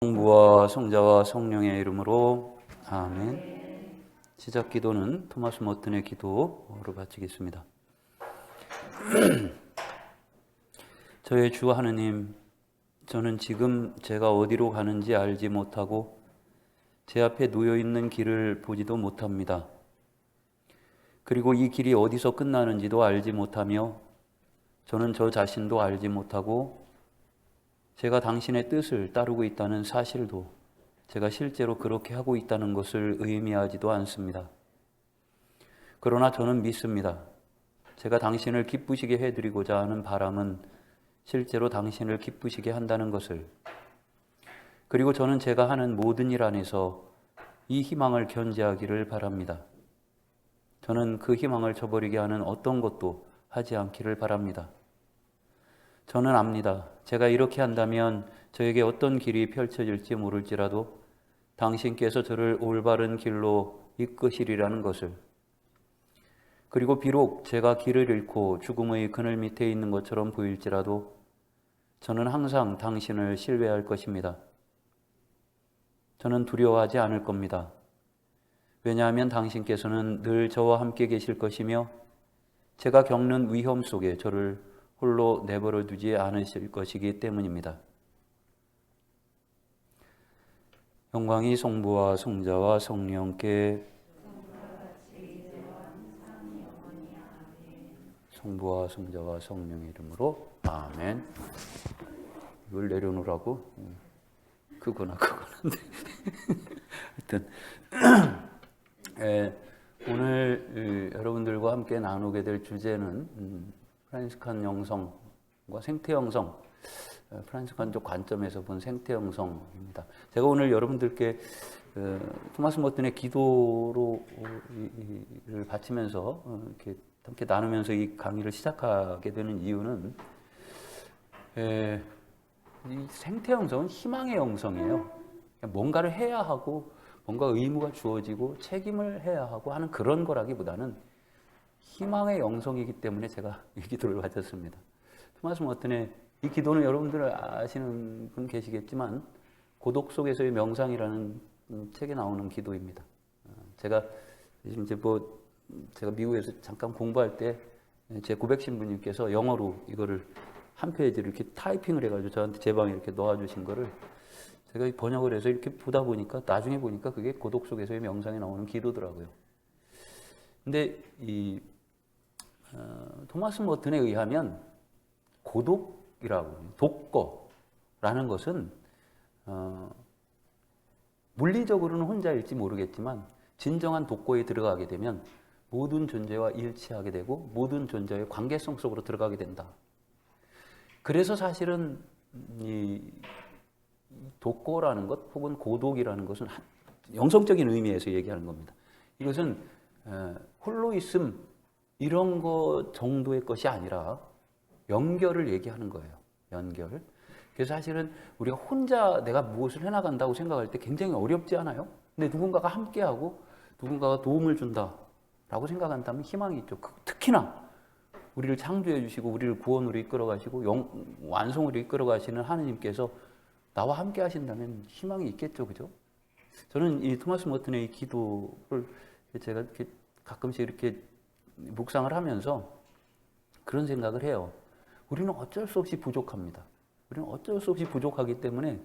성부와 성자와 성령의 이름으로 아멘. 시작 기도는 토마스 머튼의 기도로 바치겠습니다. 저의 주 하느님, 저는 지금 제가 어디로 가는지 알지 못하고 제 앞에 놓여 있는 길을 보지도 못합니다. 그리고 이 길이 어디서 끝나는지도 알지 못하며 저는 저 자신도 알지 못하고 제가 당신의 뜻을 따르고 있다는 사실도 제가 실제로 그렇게 하고 있다는 것을 의미하지도 않습니다. 그러나 저는 믿습니다. 제가 당신을 기쁘시게 해드리고자 하는 바람은 실제로 당신을 기쁘시게 한다는 것을, 그리고 저는 제가 하는 모든 일 안에서 이 희망을 견지하기를 바랍니다. 저는 그 희망을 저버리게 하는 어떤 것도 하지 않기를 바랍니다. 저는 압니다. 제가 이렇게 한다면 저에게 어떤 길이 펼쳐질지 모를지라도 당신께서 저를 올바른 길로 이끄시리라는 것을, 그리고 비록 제가 길을 잃고 죽음의 그늘 밑에 있는 것처럼 보일지라도 저는 항상 당신을 신뢰할 것입니다. 저는 두려워하지 않을 겁니다. 왜냐하면 당신께서는 늘 저와 함께 계실 것이며 제가 겪는 위험 속에 저를 홀로 내버려 두지 않으실 것이기 때문입니다. 영광이 성부와 성자와 성령께 성부와 성자와 성령의 이름으로 아멘. 이걸 내려놓으라고? 그거나. 하여튼 오늘 여러분들과 함께 나누게 될 주제는 프란시스칸 영성과 생태 영성, 프란시스칸적 관점에서 본 생태 영성입니다. 제가 오늘 여러분들께 토마스 머튼의 기도를 바치면서 이렇게 함께 나누면서 이 강의를 시작하게 되는 이유는 이 생태 영성은 희망의 영성이에요. 뭔가를 해야 하고 뭔가 의무가 주어지고 책임을 해야 하고 하는 그런 거라기보다는 희망의 영성이기 때문에 제가 이 기도를 바쳤습니다. 토마스 머튼의 이 기도는 여러분들 아시는 분 계시겠지만 고독 속에서의 명상이라는 책에 나오는 기도입니다. 제가 미국에서 잠깐 공부할 때 제 고백 신부님께서 영어로 이거를 한 페이지를 이렇게 타이핑을 해가지고 저한테 제 방에 이렇게 놓아주신 거를 제가 번역을 해서 이렇게 보다 보니까 나중에 보니까 그게 고독 속에서의 명상에 나오는 기도더라고요. 근데 토마스 머튼에 의하면 고독이라고, 독거라는 것은 물리적으로는 혼자일지 모르겠지만 진정한 독거에 들어가게 되면 모든 존재와 일치하게 되고 모든 존재의 관계성 속으로 들어가게 된다. 그래서 사실은 이 독거라는 것 혹은 고독이라는 것은 영성적인 의미에서 얘기하는 겁니다. 이것은 홀로 있음 이런 것 정도의 것이 아니라 연결을 얘기하는 거예요. 연결. 그래서 사실은 우리가 혼자 내가 무엇을 해나간다고 생각할 때 굉장히 어렵지 않아요? 근데 누군가가 함께하고 누군가가 도움을 준다라고 생각한다면 희망이 있죠. 특히나 우리를 창조해 주시고 우리를 구원으로 이끌어 가시고 완성으로 이끌어 가시는 하느님께서 나와 함께 하신다면 희망이 있겠죠. 그죠? 저는 이 토마스 머튼의 이 기도를 제가 이렇게 가끔씩 이렇게 묵상을 하면서 그런 생각을 해요. 우리는 어쩔 수 없이 부족합니다. 우리는 어쩔 수 없이 부족하기 때문에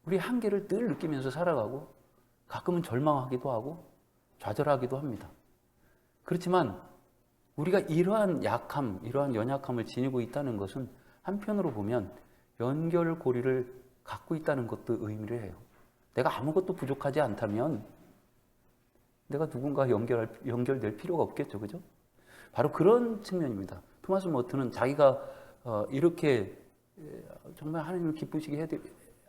우리 한계를 늘 느끼면서 살아가고 가끔은 절망하기도 하고 좌절하기도 합니다. 그렇지만 우리가 이러한 약함, 이러한 연약함을 지니고 있다는 것은 한편으로 보면 연결고리를 갖고 있다는 것도 의미를 해요. 내가 아무것도 부족하지 않다면 내가 누군가 연결될 필요가 없겠죠. 그죠? 바로 그런 측면입니다. 토마스 머튼은 자기가 이렇게 정말 하나님을 기쁘시게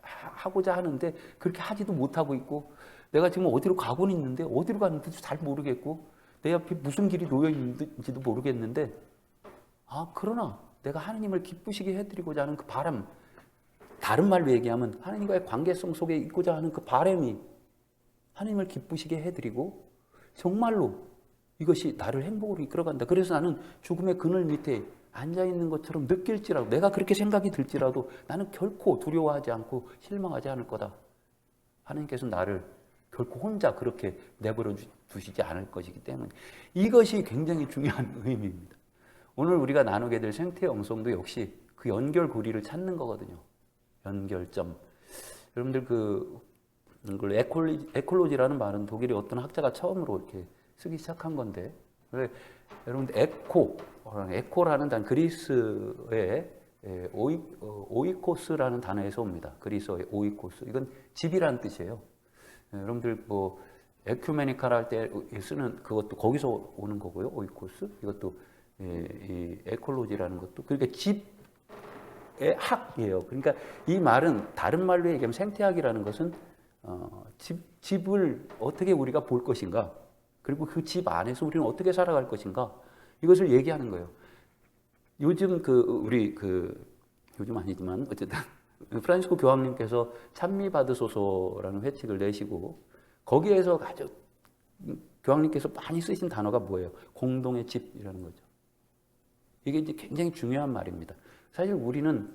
하고자 하는데 그렇게 하지도 못하고 있고 내가 지금 어디로 가고는 있는데 어디로 가는지도 잘 모르겠고 내 앞에 무슨 길이 놓여 있는지도 모르겠는데 그러나 내가 하나님을 기쁘시게 해드리고자 하는 그 바람, 다른 말로 얘기하면 하나님과의 관계성 속에 있고자 하는 그 바람이 하나님을 기쁘시게 해드리고 정말로 이것이 나를 행복으로 이끌어간다. 그래서 나는 죽음의 그늘 밑에 앉아있는 것처럼 느낄지라도, 내가 그렇게 생각이 들지라도 나는 결코 두려워하지 않고 실망하지 않을 거다. 하나님께서 나를 결코 혼자 그렇게 내버려 두시지 않을 것이기 때문에 이것이 굉장히 중요한 의미입니다. 오늘 우리가 나누게 될 생태 영성도 역시 그 연결고리를 찾는 거거든요. 연결점. 여러분들 그걸 에콜로지라는 말은 독일의 어떤 학자가 처음으로 이렇게 쓰기 시작한 건데, 여러분들 에코라는 단 그리스의 오이코스라는 단어에서 옵니다. 그리스어의 오이코스. 이건 집이라는 뜻이에요. 여러분들 뭐 에큐메니칼 할 때 쓰는 그것도 거기서 오는 거고요. 오이코스. 이것도 이 에콜로지라는 것도 그러니까 집의 학이에요. 그러니까 이 말은 다른 말로 얘기하면 생태학이라는 것은 집을 어떻게 우리가 볼 것인가, 그리고 그 집 안에서 우리는 어떻게 살아갈 것인가, 이것을 얘기하는 거예요. 요즘 요즘 아니지만 어쨌든 프란시스코 교황님께서 찬미 받으소서라는 회칙을 내시고 거기에서 아주 교황님께서 많이 쓰신 단어가 뭐예요? 공동의 집이라는 거죠. 이게 이제 굉장히 중요한 말입니다. 사실 우리는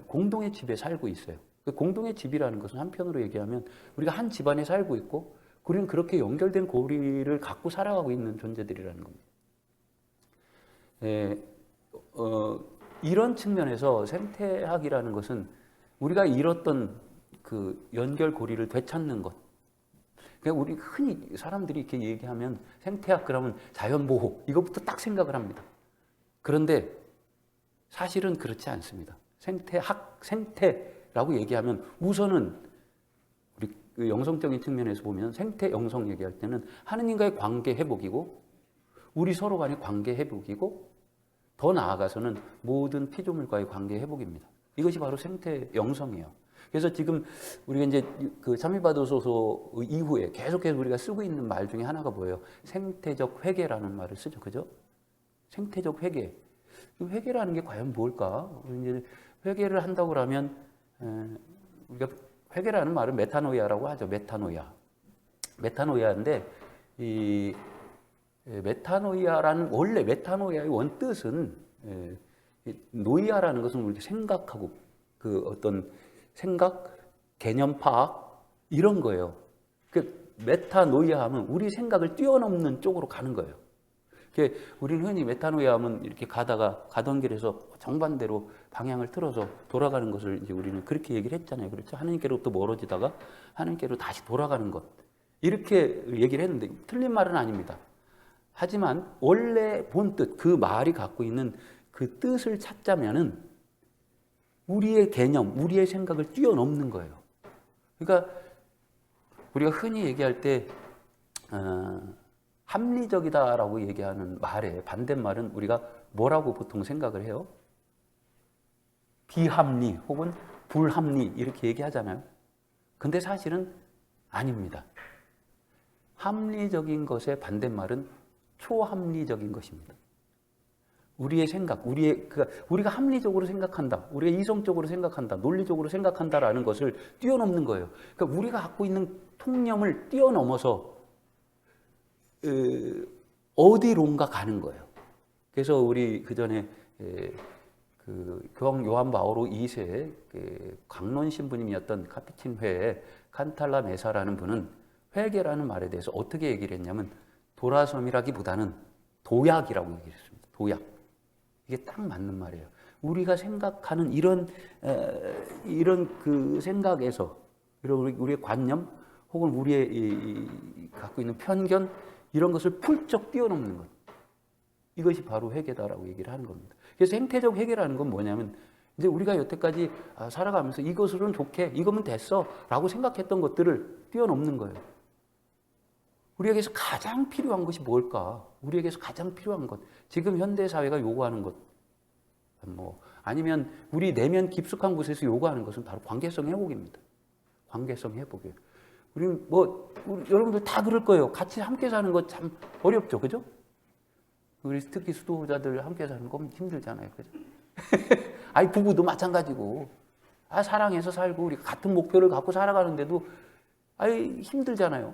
공동의 집에 살고 있어요. 공동의 집이라는 것은 한편으로 얘기하면 우리가 한 집안에 살고 있고 우리는 그렇게 연결된 고리를 갖고 살아가고 있는 존재들이라는 겁니다. 이런 측면에서 생태학이라는 것은 우리가 잃었던 그 연결고리를 되찾는 것. 그러니까 우리 흔히 사람들이 이렇게 얘기하면 생태학 그러면 자연보호 이것부터 딱 생각을 합니다. 그런데 사실은 그렇지 않습니다. 생태라고 얘기하면 우선은 우리 그 영성적인 측면에서 보면 생태 영성 얘기할 때는 하느님과의 관계 회복이고 우리 서로 간의 관계 회복이고 더 나아가서는 모든 피조물과의 관계 회복입니다. 이것이 바로 생태 영성이에요. 그래서 지금 우리가 이제 그 참미받으소서 이후에 계속해서 우리가 쓰고 있는 말 중에 하나가 뭐예요? 생태적 회개라는 말을 쓰죠. 그죠? 생태적 회개. 회개라는 게 과연 뭘까? 이제 회개를 한다고 하면 우리가 회개라는 말은 메타노이아라고 하죠. 메타노이아인데 이 메타노이아라는 원래 메타노이아의 원뜻은 노이아라는 것은 우리 생각하고 그 어떤 생각, 개념 파악 이런 거예요. 그 메타노이아 하면 우리 생각을 뛰어넘는 쪽으로 가는 거예요. 우리는 흔히 메타노이아 하면 이렇게 가던 길에서 정반대로 방향을 틀어서 돌아가는 것을 이제 우리는 그렇게 얘기를 했잖아요. 그렇죠? 하나님께로부터 멀어지다가 하나님께로 다시 돌아가는 것. 이렇게 얘기를 했는데 틀린 말은 아닙니다. 하지만 원래 본뜻, 그 말이 갖고 있는 그 뜻을 찾자면은 우리의 개념, 우리의 생각을 뛰어넘는 거예요. 그러니까 우리가 흔히 얘기할 때 합리적이다라고 얘기하는 말의 반대말은 우리가 뭐라고 보통 생각을 해요? 비합리 혹은 불합리 이렇게 얘기하잖아요. 근데 사실은 아닙니다. 합리적인 것의 반대말은 초합리적인 것입니다. 우리의 생각, 우리가 합리적으로 생각한다, 우리가 이성적으로 생각한다, 논리적으로 생각한다라는 것을 뛰어넘는 거예요. 그러니까 우리가 갖고 있는 통념을 뛰어넘어서 어디론가 가는 거예요. 그래서 우리 그 전에 그 교황 요한 바오로 2세 강론 신부님이었던 카피친회의 칸탈라 메사라는 분은 회개라는 말에 대해서 어떻게 얘기를 했냐면 돌아섬이라기보다는 도약이라고 얘기를 했습니다. 도약. 이게 딱 맞는 말이에요. 우리가 생각하는 이런 그 생각에서 우리의 관념 혹은 우리의 갖고 있는 편견 이런 것을 훌쩍 뛰어넘는 것. 이것이 바로 회개다라고 얘기를 하는 겁니다. 그래서 생태적 회개라는 건 뭐냐면 이제 우리가 여태까지 살아가면서 이것으로는 좋게, 이거면 됐어 라고 생각했던 것들을 뛰어넘는 거예요. 우리에게서 가장 필요한 것이 뭘까? 우리에게서 가장 필요한 것. 지금 현대사회가 요구하는 것. 아니면 우리 내면 깊숙한 곳에서 요구하는 것은 바로 관계성 회복입니다. 관계성 회복이에요. 우리는 여러분들 다 그럴 거예요. 같이 함께 사는 것 참 어렵죠. 그죠? 우리 특히 수도자들 함께 사는 건 힘들잖아요. 그죠? 아니, 부부도 마찬가지고. 사랑해서 살고, 우리 같은 목표를 갖고 살아가는데도, 힘들잖아요.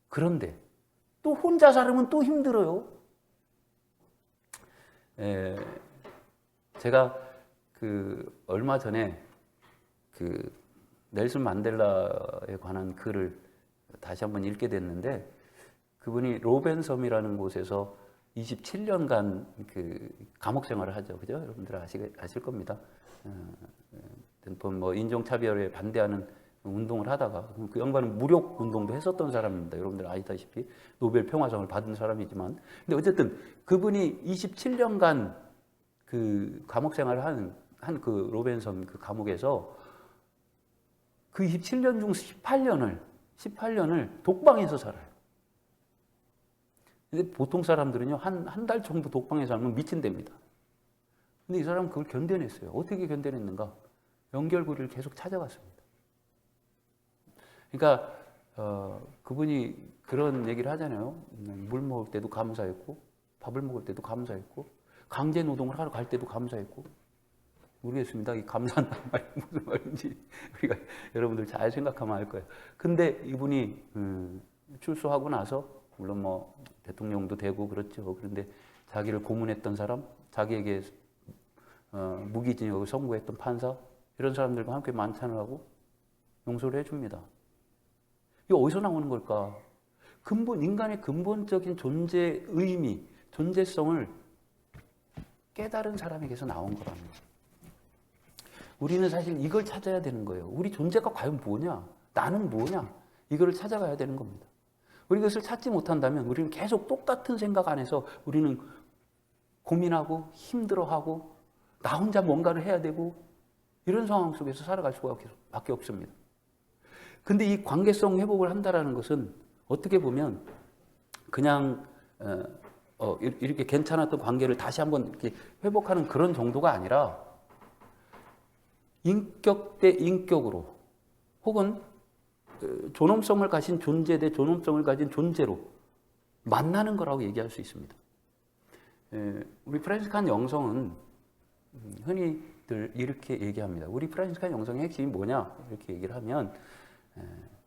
그런데, 또 혼자 살으면 또 힘들어요. 에, 제가 그 얼마 전에 그 넬슨 만델라에 관한 글을 다시 한번 읽게 됐는데, 그분이 로벤섬이라는 곳에서 27년간 그 감옥 생활을 하죠. 그죠? 여러분들 아실 겁니다. 뭐 인종차별에 반대하는 운동을 하다가, 그 양반은 무력 운동도 했었던 사람입니다. 여러분들 아시다시피 노벨 평화상을 받은 사람이지만, 근데 어쨌든 그분이 27년간 그 감옥 생활을 한 그 로벤섬 그 감옥에서 그 27년 중 18년을 독방에서 살아요. 근데 보통 사람들은요, 한 달 정도 독방에서 살면 미친답니다. 근데 이 사람은 그걸 견뎌냈어요. 어떻게 견뎌냈는가? 연결고리를 계속 찾아갔습니다. 그러니까 그분이 그런 얘기를 하잖아요. 물 먹을 때도 감사했고, 밥을 먹을 때도 감사했고, 강제 노동을 하러 갈 때도 감사했고. 모르겠습니다. 이 감사한다는 말이 무슨 말인지 우리가 여러분들 잘 생각하면 알 거예요. 근데 이분이 출소하고 나서, 물론 뭐 대통령도 되고 그렇죠. 그런데 자기를 고문했던 사람, 자기에게 무기징역을 선고했던 판사, 이런 사람들과 함께 만찬을 하고 용서를 해줍니다. 이게 어디서 나오는 걸까? 인간의 근본적인 존재 의미, 존재성을 깨달은 사람에게서 나온 거랍니다. 우리는 사실 이걸 찾아야 되는 거예요. 우리 존재가 과연 뭐냐? 나는 뭐냐? 이거를 찾아가야 되는 겁니다. 우리 그것을 찾지 못한다면 우리는 계속 똑같은 생각 안에서 우리는 고민하고 힘들어하고 나 혼자 뭔가를 해야 되고 이런 상황 속에서 살아갈 수밖에 없습니다. 근데 이 관계성 회복을 한다는 것은 어떻게 보면 그냥 이렇게 괜찮았던 관계를 다시 한번 이렇게 회복하는 그런 정도가 아니라 인격 대 인격으로, 혹은 존엄성을 가진 존재 대 존엄성을 가진 존재로 만나는 거라고 얘기할 수 있습니다. 우리 프란시스칸 영성은 흔히들 이렇게 얘기합니다. 우리 프란시스칸 영성의 핵심이 뭐냐? 이렇게 얘기를 하면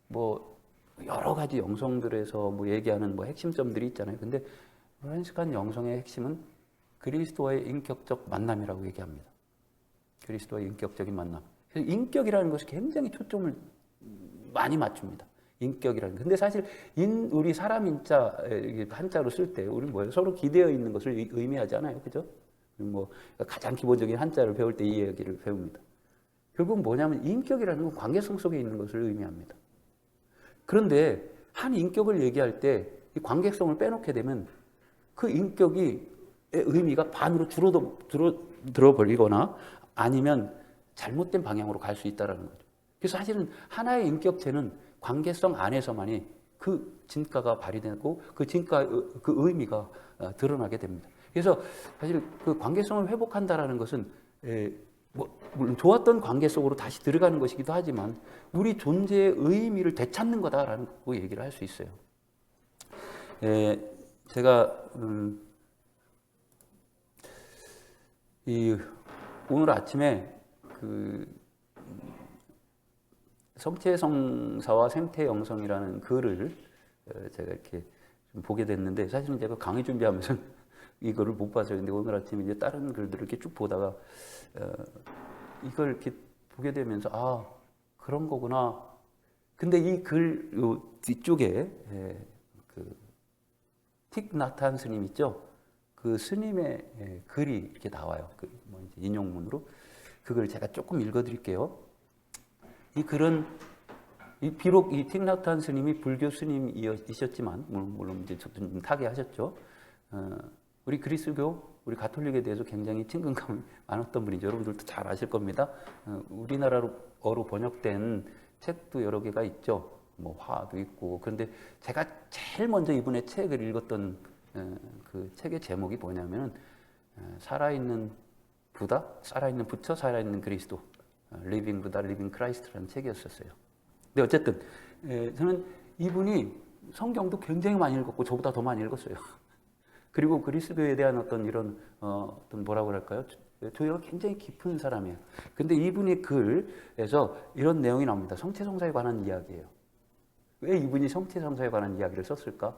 뭐 여러 가지 영성들에서 뭐 얘기하는 뭐 핵심점들이 있잖아요. 근데 프란시스칸 영성의 핵심은 그리스도와의 인격적 만남이라고 얘기합니다. 그리스도와의 인격적인 만남. 그래서 인격이라는 것이 굉장히 초점을 많이 맞춥니다. 인격이라는. 근데 사실 우리 사람 인자 한자로 쓸 때 우리 뭐예요? 서로 기대어 있는 것을 의미하지 않아요, 그죠? 뭐 가장 기본적인 한자를 배울 때 이 얘기를 배웁니다. 결국 뭐냐면 인격이라는 건 관계성 속에 있는 것을 의미합니다. 그런데 한 인격을 얘기할 때 이 관계성을 빼놓게 되면 그 인격의 의미가 반으로 줄어들어버리거나 아니면 잘못된 방향으로 갈 수 있다는 거죠. 그래서 사실은 하나의 인격체는 관계성 안에서만이 그 진가가 발휘되고 그 진가, 그 의미가 드러나게 됩니다. 그래서 사실 그 관계성을 회복한다라는 것은 물론 좋았던 관계 속으로 다시 들어가는 것이기도 하지만 우리 존재의 의미를 되찾는 거다라는 거 얘기를 할 수 있어요. 제가 오늘 아침에 그 성체성사와 생태영성이라는 글을 제가 이렇게 좀 보게 됐는데, 사실은 제가 강의 준비하면서 이거를 못 봤어요. 근데 오늘 아침에 이제 다른 글들을 이렇게 쭉 보다가 이걸 이렇게 보게 되면서 아, 그런 거구나. 근데 이 글 뒤쪽에 그 틱 나탄 스님 있죠? 그 스님의 글이 이렇게 나와요. 뭐 이제 인용문으로. 그걸 제가 조금 읽어드릴게요. 이 글은 비록 이 틱 나탄 스님이 불교 스님이셨지만 물론 이제 좀 타계하셨죠. 우리 그리스도, 우리 가톨릭에 대해서 굉장히 친근감이 많았던 분이죠. 여러분들도 잘 아실 겁니다. 우리나라어로 번역된 책도 여러 개가 있죠. 뭐 화도 있고. 그런데 제가 제일 먼저 이분의 책을 읽었던 그 책의 제목이 뭐냐면 살아있는 부다, 살아있는 부처, 살아있는 그리스도, Living Buddha, Living Christ라는 책이었었어요. 근데 어쨌든 저는 이분이 성경도 굉장히 많이 읽었고 저보다 더 많이 읽었어요. 그리고 그리스도에 대한 어떤 이런 어떤 뭐라고 할까요? 조예가 굉장히 깊은 사람이에요. 근데 이분의 글에서 이런 내용이 나옵니다. 성체성사에 관한 이야기예요. 왜 이분이 성체성사에 관한 이야기를 썼을까?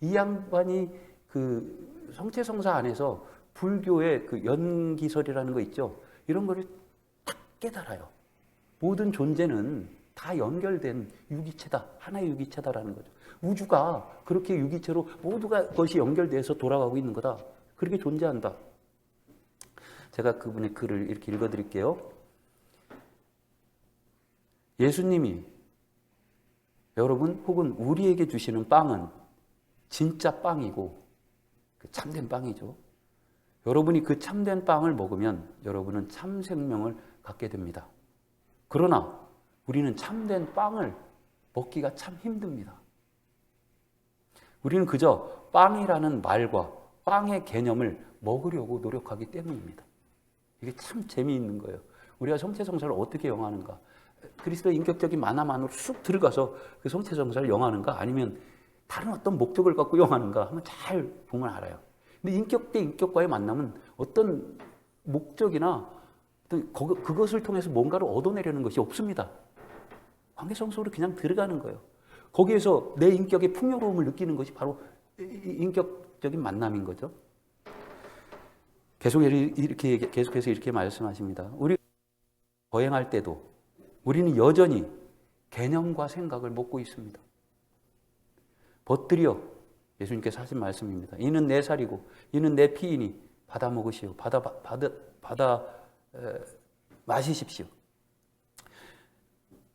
이 양반이 그 성체성사 안에서 불교의 그 연기설이라는 거 있죠. 이런 거를 딱 깨달아요. 모든 존재는 다 연결된 유기체다. 하나의 유기체다라는 거죠. 우주가 그렇게 유기체로 모두가 것이 연결돼서 돌아가고 있는 거다. 그렇게 존재한다. 제가 그분의 글을 이렇게 읽어드릴게요. 예수님이 여러분 혹은 우리에게 주시는 빵은 진짜 빵이고 참된 빵이죠. 여러분이 그 참된 빵을 먹으면 여러분은 참 생명을 갖게 됩니다. 그러나 우리는 참된 빵을 먹기가 참 힘듭니다. 우리는 그저 빵이라는 말과 빵의 개념을 먹으려고 노력하기 때문입니다. 이게 참 재미있는 거예요. 우리가 성체성사를 어떻게 영하는가? 그리스도의 인격적인 만남 안으로 쑥 들어가서 그 성체성사를 영하는가? 아니면 다른 어떤 목적을 갖고 영하는가? 하면 잘 보면 알아요. 근데 인격 대 인격과의 만남은 어떤 목적이나 어떤 그것을 통해서 뭔가를 얻어내려는 것이 없습니다. 관계성 속으로 그냥 들어가는 거예요. 거기에서 내 인격의 풍요로움을 느끼는 것이 바로 인격적인 만남인 거죠. 계속해서 이렇게 말씀하십니다. 우리 거행할 때도 우리는 여전히 개념과 생각을 먹고 있습니다. 벗들여 예수님께서 하신 말씀입니다. 이는 내 살이고 이는 내 피이니 받아 먹으시오. 받아 마시십시오.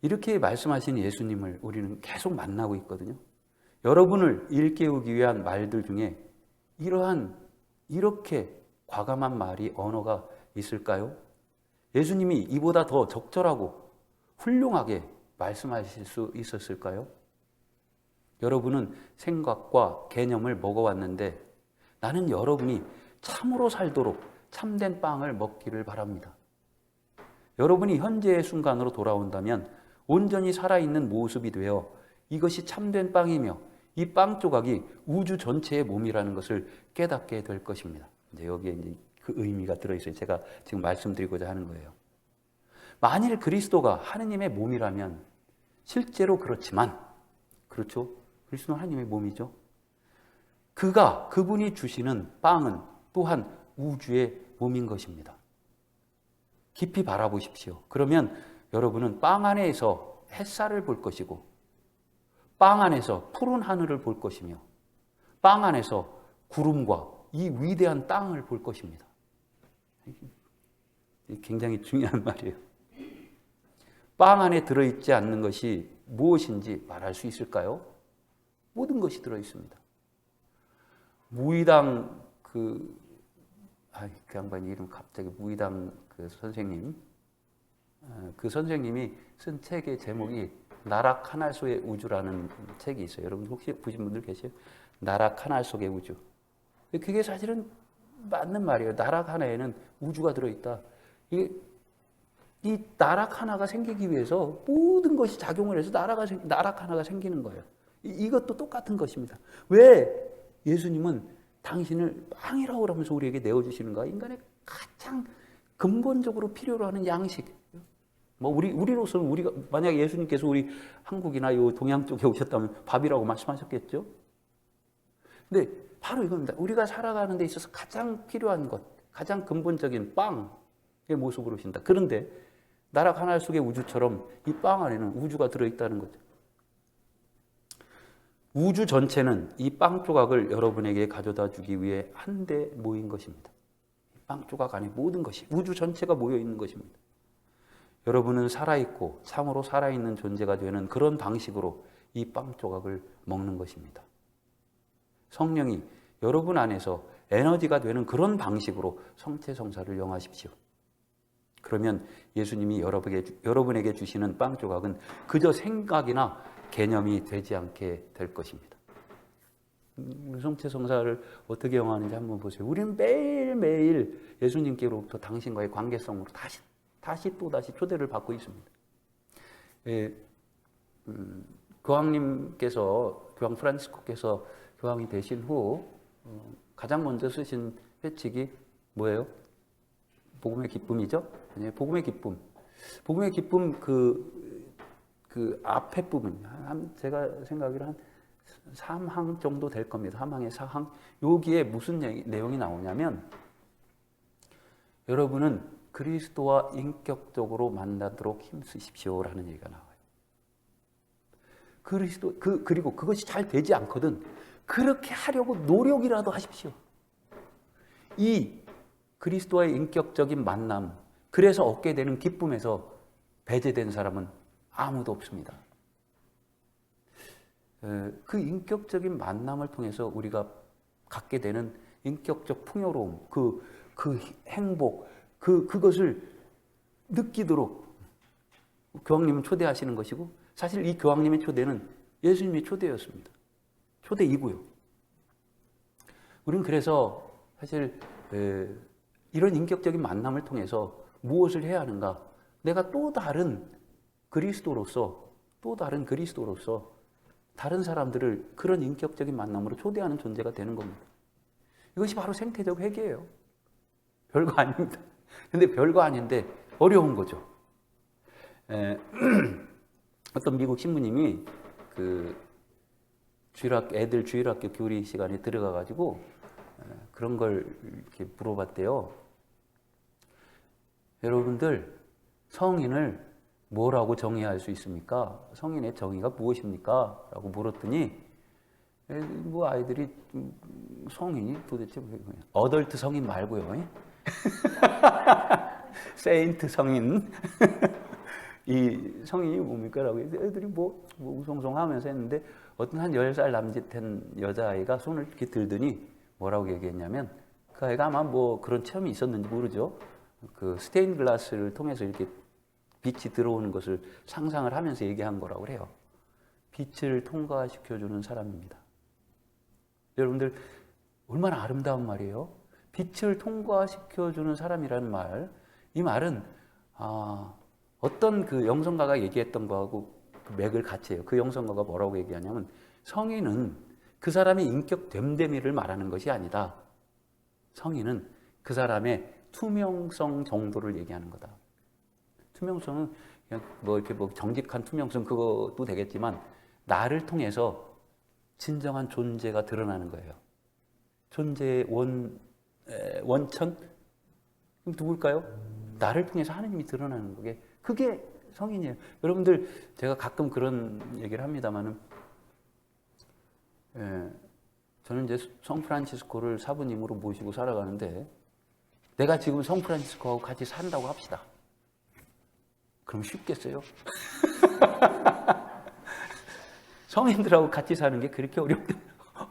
이렇게 말씀하신 예수님을 우리는 계속 만나고 있거든요. 여러분을 일깨우기 위한 말들 중에 이렇게 과감한 말이 언어가 있을까요? 예수님이 이보다 더 적절하고 훌륭하게 말씀하실 수 있었을까요? 여러분은 생각과 개념을 먹어왔는데 나는 여러분이 참으로 살도록 참된 빵을 먹기를 바랍니다. 여러분이 현재의 순간으로 돌아온다면 온전히 살아있는 모습이 되어 이것이 참된 빵이며 이 빵 조각이 우주 전체의 몸이라는 것을 깨닫게 될 것입니다. 이제 여기에 이제 그 의미가 들어있어요. 제가 지금 말씀드리고자 하는 거예요. 만일 그리스도가 하느님의 몸이라면 실제로 그렇지만, 그렇죠? 그리스도는 하느님의 몸이죠. 그분이 주시는 빵은 또한 우주의 몸인 것입니다. 깊이 바라보십시오. 그러면 여러분은 빵 안에서 햇살을 볼 것이고 빵 안에서 푸른 하늘을 볼 것이며 빵 안에서 구름과 이 위대한 땅을 볼 것입니다. 굉장히 중요한 말이에요. 빵 안에 들어있지 않는 것이 무엇인지 말할 수 있을까요? 모든 것이 들어있습니다. 무의당 그 양반이 이름 갑자기 무의당 그 선생님, 그 선생님이 쓴 책의 제목이 나락 하늘 속의 우주라는 책이 있어요. 여러분 혹시 보신 분들 계세요? 나락 하늘 속의 우주. 그게 사실은 맞는 말이에요. 나락 하나에는 우주가 들어있다. 이 나락 하나가 생기기 위해서 모든 것이 작용을 해서 나락 하나가 생기는 거예요. 이것도 똑같은 것입니다. 왜 예수님은 당신을 빵이라고 그러면서 우리에게 내어주시는가? 인간의 가장 근본적으로 필요로 하는 양식. 우리로서는 만약 예수님께서 우리 한국이나 요 동양 쪽에 오셨다면 밥이라고 말씀하셨겠죠? 근데 바로 이겁니다. 우리가 살아가는 데 있어서 가장 필요한 것, 가장 근본적인 빵의 모습으로 오신다. 그런데 나락 하늘 속의 우주처럼 이 빵 안에는 우주가 들어있다는 거죠. 우주 전체는 이 빵 조각을 여러분에게 가져다 주기 위해 한데 모인 것입니다. 빵 조각 안에 모든 것이, 우주 전체가 모여 있는 것입니다. 여러분은 살아있고 참으로 살아있는 존재가 되는 그런 방식으로 이 빵 조각을 먹는 것입니다. 성령이 여러분 안에서 에너지가 되는 그런 방식으로 성체성사를 영하십시오. 그러면 예수님이 여러분에게 주시는 빵 조각은 그저 생각이나 개념이 되지 않게 될 것입니다. 성체성사를 어떻게 영하는지 한번 보세요. 우리는 매일매일 예수님께로부터 당신과의 관계성으로 다시 초대를 받고 있습니다. 교황 프란치스코께서 교황이 되신 후 가장 먼저 쓰신 회칙이 뭐예요? 복음의 기쁨이죠? 네, 복음의 기쁨. 복음의 기쁨 그 앞에 부분, 제가 생각으로 한 3항 정도 될 겁니다. 3항에 4항. 여기에 무슨 내용이 나오냐면 여러분은 그리스도와 인격적으로 만나도록 힘쓰십시오라는 얘기가 나와요. 그리고 그것이 잘 되지 않거든 그렇게 하려고 노력이라도 하십시오. 이 그리스도와의 인격적인 만남, 그래서 얻게 되는 기쁨에서 배제된 사람은 아무도 없습니다. 그 인격적인 만남을 통해서 우리가 갖게 되는 인격적 풍요로움, 그 행복, 그것을 느끼도록 교황님은 초대하시는 것이고, 사실 이 교황님의 초대는 예수님의 초대였습니다. 초대이고요. 우리는 그래서 사실 이런 인격적인 만남을 통해서 무엇을 해야 하는가? 내가 또 다른 그리스도로서 다른 사람들을 그런 인격적인 만남으로 초대하는 존재가 되는 겁니다. 이것이 바로 생태적 회개예요. 별거 아닙니다. 근데 별거 아닌데 어려운 거죠. 어떤 미국 신부님이 애들 주일학교 교리 시간에 들어가가지고 그런 걸 이렇게 물어봤대요. 여러분들 성인을 뭐라고 정의할 수 있습니까? 성인의 정의가 무엇입니까? 라고 물었더니 뭐 아이들이 성인이 도대체 뭐예요? 어덜트 성인 말고요. 세인트 성인. 이 성인이 뭡니까? 라고 애들이 뭐 웅성웅성하면서 했는데 어떤 한 10살 남짓한 여자아이가 손을 이렇게 들더니 뭐라고 얘기했냐면 그 아이가 아마 뭐 그런 체험이 있었는지 모르죠. 그 스테인 글라스를 통해서 이렇게 빛이 들어오는 것을 상상을 하면서 얘기한 거라고 그래요. 빛을 통과시켜주는 사람입니다. 여러분들 얼마나 아름다운 말이에요. 빛을 통과시켜주는 사람이라는 말, 이 말은 어떤 그 영성가가 얘기했던 거하고 그 맥을 같이 해요. 그 영성가가 뭐라고 얘기하냐면 성인은 그 사람의 인격 됨됨이를 말하는 것이 아니다. 성인은 그 사람의 투명성 정도를 얘기하는 거다. 투명성은 그냥 뭐 이렇게 뭐 정직한 투명성 그것도 되겠지만 나를 통해서 진정한 존재가 드러나는 거예요. 존재의 원천? 누굴까요? 나를 통해서 하느님이 드러나는 거게 그게 성인이에요. 여러분들 제가 가끔 그런 얘기를 합니다만은 저는 이제 성프란치스코를 사부님으로 모시고 살아가는데 내가 지금 성프란치스코하고 같이 산다고 합시다. 그럼 쉽겠어요? 성인들하고 같이 사는 게 그렇게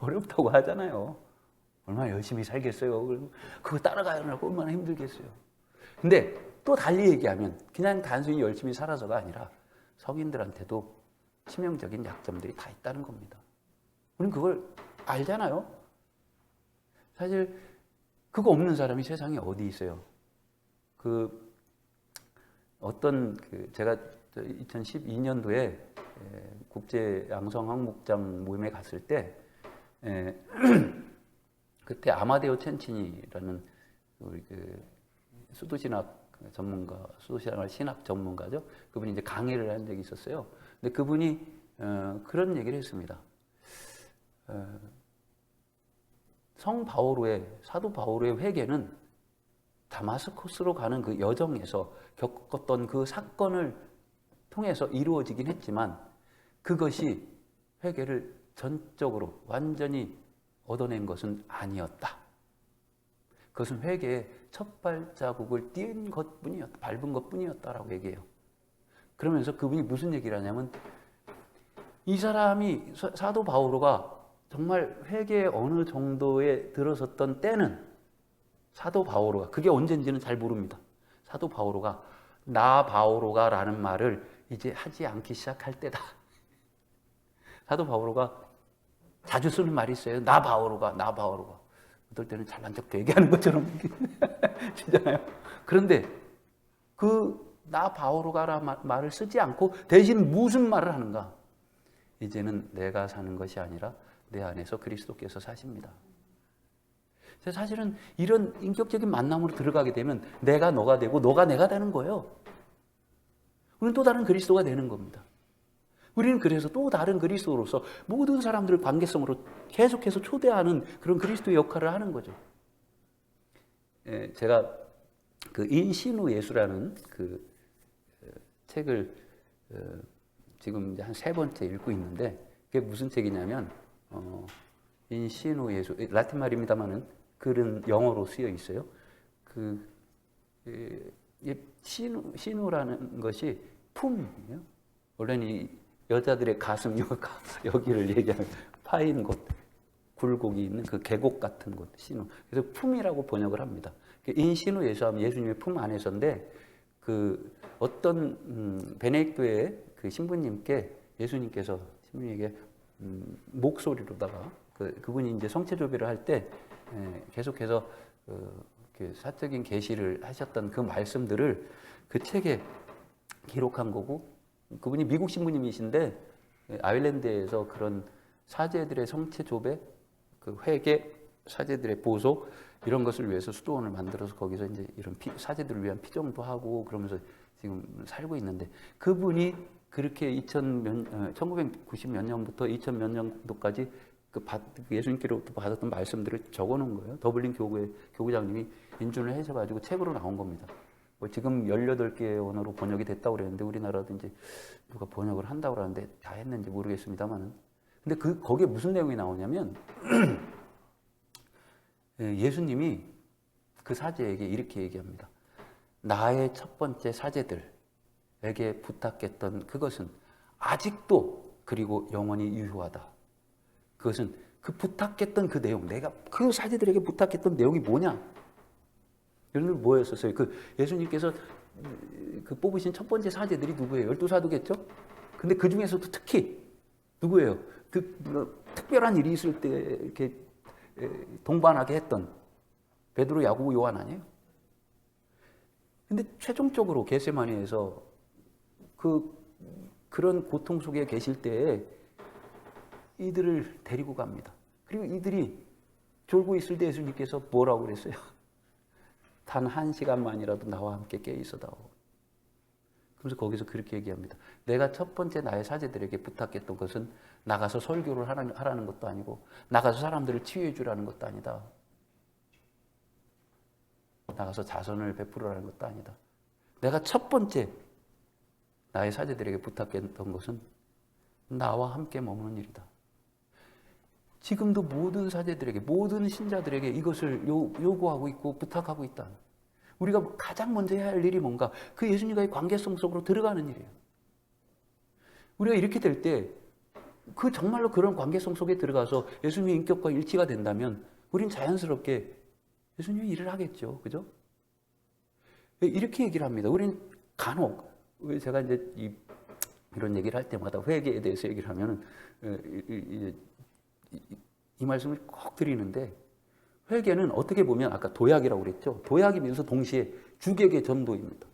어렵다고 하잖아요. 얼마나 열심히 살겠어요. 그거 따라가려고 얼마나 힘들겠어요. 근데 또 달리 얘기하면 그냥 단순히 열심히 살아서가 아니라 성인들한테도 치명적인 약점들이 다 있다는 겁니다. 우리는 그걸 알잖아요. 사실 그거 없는 사람이 세상에 어디 있어요. 제가 2012년도에 국제 양성 항목장 모임에 갔을 때 그때 아마데오 첸치니라는 우리 수도신학 전문가, 수도신학 신학 전문가죠. 그분이 이제 강의를 한 적이 있었어요. 근데 그분이 그런 얘기를 했습니다. 사도 바오로의 회개는 다마스커스로 가는 그 여정에서 겪었던 그 사건을 통해서 이루어지긴 했지만 그것이 회개를 전적으로 완전히 얻어낸 것은 아니었다. 그것은 회개의 첫 발자국을 띄운 것뿐이었다. 밟은 것뿐이었다라고 얘기해요. 그러면서 그분이 무슨 얘기를 하냐면 이 사람이 사도 바오로가 정말 회개에 어느 정도에 들어섰던 때는 사도 바오로가 그게 언젠지는 잘 모릅니다. 사도 바오로가 나 바오로가 라는 말을 이제 하지 않기 시작할 때다. 사도 바오로가 자주 쓰는 말이 있어요. 나 바오로가. 어떨 때는 잘난 척도 얘기하는 것처럼 진짜요. 그런데 그 나 바오로가라는 말을 쓰지 않고 대신 무슨 말을 하는가? 이제는 내가 사는 것이 아니라 내 안에서 그리스도께서 사십니다. 사실은 이런 인격적인 만남으로 들어가게 되면 내가 너가 되고 너가 내가 되는 거예요. 우리는 또 다른 그리스도가 되는 겁니다. 우리는 그래서 또 다른 그리스도로서 모든 사람들을 관계성으로 계속해서 초대하는 그런 그리스도의 역할을 하는 거죠. 제가 그 인신우 예수라는 그 책을 지금 이제 한 3번째 읽고 있는데, 그게 무슨 책이냐면 인신우 예수, 라틴 말입니다만은 글은 영어로 쓰여 있어요. 신우라는 것이 품이에요. 원래는 이 여자들의 가슴 여기를 얘기하는 파인 곳, 굴곡이 있는 그 계곡 같은 곳, 신우. 그래서 품이라고 번역을 합니다. 인신우 예수하면 예수님의 품 안에서인데, 그 어떤 베네딕토의 그 신부님께 예수님께서 신부님에게 목소리로다가 그분이 이제 성체조비를 할 때 계속해서 사적인 계시를 하셨던 그 말씀들을 그 책에 기록한 거고, 그분이 미국 신부님이신데 아일랜드에서 그런 사제들의 성체조배, 그 회개, 사제들의 보소 이런 것을 위해서 수도원을 만들어서 거기서 이제 이런 사제들을 위한 피정도 하고 그러면서 지금 살고 있는데, 그분이 그렇게 1990 몇 년부터 2000 몇 년도까지 예수님께로부터 받았던 말씀들을 적어놓은 거예요. 더블린 교구의 교구장님이 인준을 해서 책으로 나온 겁니다. 뭐 지금 18개의 언어로 번역이 됐다고 그랬는데, 우리나라도 이제 누가 번역을 한다고 그러는데 다 했는지 모르겠습니다만, 근데 거기에 무슨 내용이 나오냐면 예수님이 그 사제에게 이렇게 얘기합니다. 나의 첫 번째 사제들에게 부탁했던 그것은 아직도 그리고 영원히 유효하다. 그것은 그 부탁했던 그 내용, 내가 그 사제들에게 부탁했던 내용이 뭐냐? 여러분들 뭐였었어요? 예수님께서 뽑으신 첫 번째 사제들이 누구예요? 12사도겠죠? 근데 그 중에서도 특히 누구예요? 특별한 일이 있을 때 이렇게 동반하게 했던 베드로, 야고보, 요한 아니에요? 근데 최종적으로 겟세마니에서 그런 고통 속에 계실 때에 이들을 데리고 갑니다. 그리고 이들이 졸고 있을 때 예수님께서 뭐라고 그랬어요? 단 1시간만이라도 나와 함께 깨어 있어다오. 그래서 거기서 그렇게 얘기합니다. 내가 첫 번째 나의 사제들에게 부탁했던 것은 나가서 설교를 하라는 것도 아니고, 나가서 사람들을 치유해 주라는 것도 아니다. 나가서 자선을 베풀으라는 것도 아니다. 내가 첫 번째 나의 사제들에게 부탁했던 것은 나와 함께 머무는 일이다. 지금도 모든 사제들에게, 모든 신자들에게 이것을 요구하고 있고 부탁하고 있다. 우리가 가장 먼저 해야 할 일이 뭔가? 그 예수님과의 관계성 속으로 들어가는 일이에요. 우리가 이렇게 될 때 정말로 그런 관계성 속에 들어가서 예수님의 인격과 일치가 된다면 우린 자연스럽게 예수님의 일을 하겠죠. 그죠? 이렇게 얘기를 합니다. 우린 간혹, 제가 이제 이런 얘기를 할 때마다 회개에 대해서 얘기를 하면은 이 말씀을 꼭 드리는데, 회개는 어떻게 보면 아까 도약이라고 그랬죠. 도약이면서 동시에 주객의 전도입니다.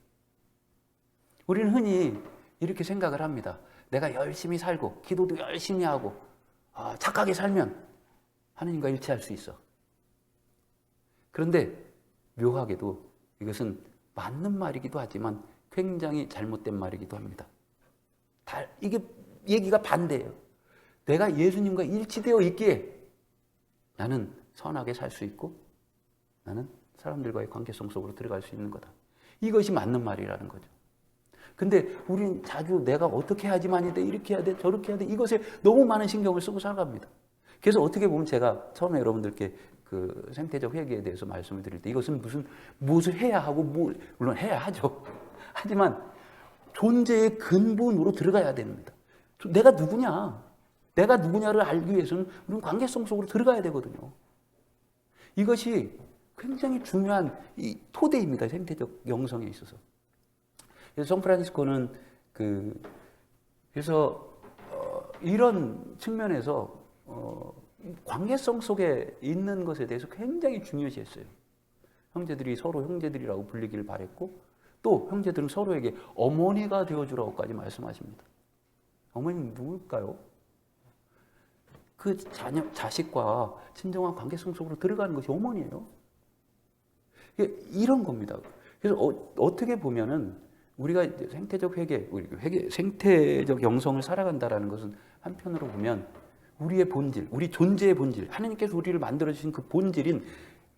우리는 흔히 이렇게 생각을 합니다. 내가 열심히 살고 기도도 열심히 하고 착하게 살면 하느님과 일치할 수 있어. 그런데 묘하게도 이것은 맞는 말이기도 하지만 굉장히 잘못된 말이기도 합니다. 이게 얘기가 반대예요. 내가 예수님과 일치되어 있기에 나는 선하게 살 수 있고 나는 사람들과의 관계성 속으로 들어갈 수 있는 거다. 이것이 맞는 말이라는 거죠. 근데 우리는 자주 내가 어떻게 해야지만이 돼, 이렇게 해야 돼, 저렇게 해야 돼, 이것에 너무 많은 신경을 쓰고 살아갑니다. 그래서 어떻게 보면 제가 처음에 여러분들께 그 생태적 회개에 대해서 말씀을 드릴 때 이것은 무엇을 해야 하고, 물론 해야 하죠. 하지만 존재의 근본으로 들어가야 됩니다. 내가 누구냐? 내가 누구냐를 알기 위해서는 우리는 관계성 속으로 들어가야 되거든요. 이것이 굉장히 중요한 이 토대입니다. 생태적 영성에 있어서. 그래서 성프란시스코는 그래서 이런 측면에서 관계성 속에 있는 것에 대해서 굉장히 중요시했어요. 형제들이 서로 형제들이라고 불리기를 바랬고, 또 형제들은 서로에게 어머니가 되어주라고까지 말씀하십니다. 어머니는 누굴까요? 그 자식과 진정한 관계성 속으로 들어가는 것이 어머니예요. 이런 겁니다. 그래서 어떻게 보면은 우리가 생태적 생태적 영성을 살아간다라는 것은 한편으로 보면 우리의 본질, 우리 존재의 본질, 하나님께서 우리를 만들어주신 그 본질인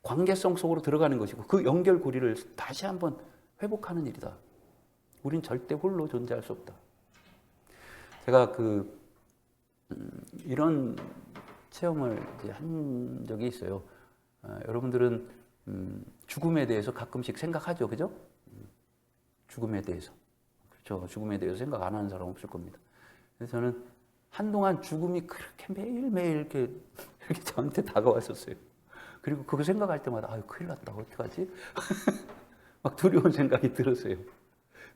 관계성 속으로 들어가는 것이고 그 연결고리를 다시 한번 회복하는 일이다. 우린 절대 홀로 존재할 수 없다. 제가 이런 체험을 이제 한 적이 있어요. 여러분들은 죽음에 대해서 가끔씩 생각하죠, 그죠? 죽음에 대해서. 그렇죠. 죽음에 대해서 생각 안 하는 사람 없을 겁니다. 그래서 저는 한동안 죽음이 그렇게 매일매일 이렇게 저한테 다가왔었어요. 그리고 그거 생각할 때마다, 아유, 큰일 났다. 어떡하지? 막 두려운 생각이 들었어요.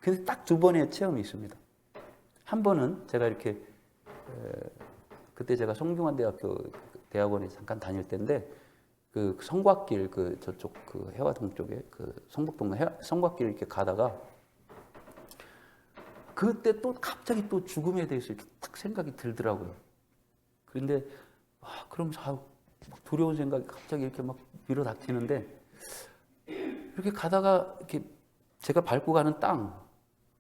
근데 딱 두 번의 체험이 있습니다. 한 번은 제가 이렇게, 그때 제가 성균관대학교 대학원에 잠깐 다닐 때인데, 그 성곽길, 저쪽 해화동 쪽에, 성북동 성곽길 이렇게 가다가, 그때 또 갑자기 또 죽음에 대해서 이렇게 딱 생각이 들더라고요. 그런데, 그러면서 막 두려운 생각이 갑자기 이렇게 막 밀어닥치는데, 이렇게 가다가 이렇게 제가 밟고 가는 땅,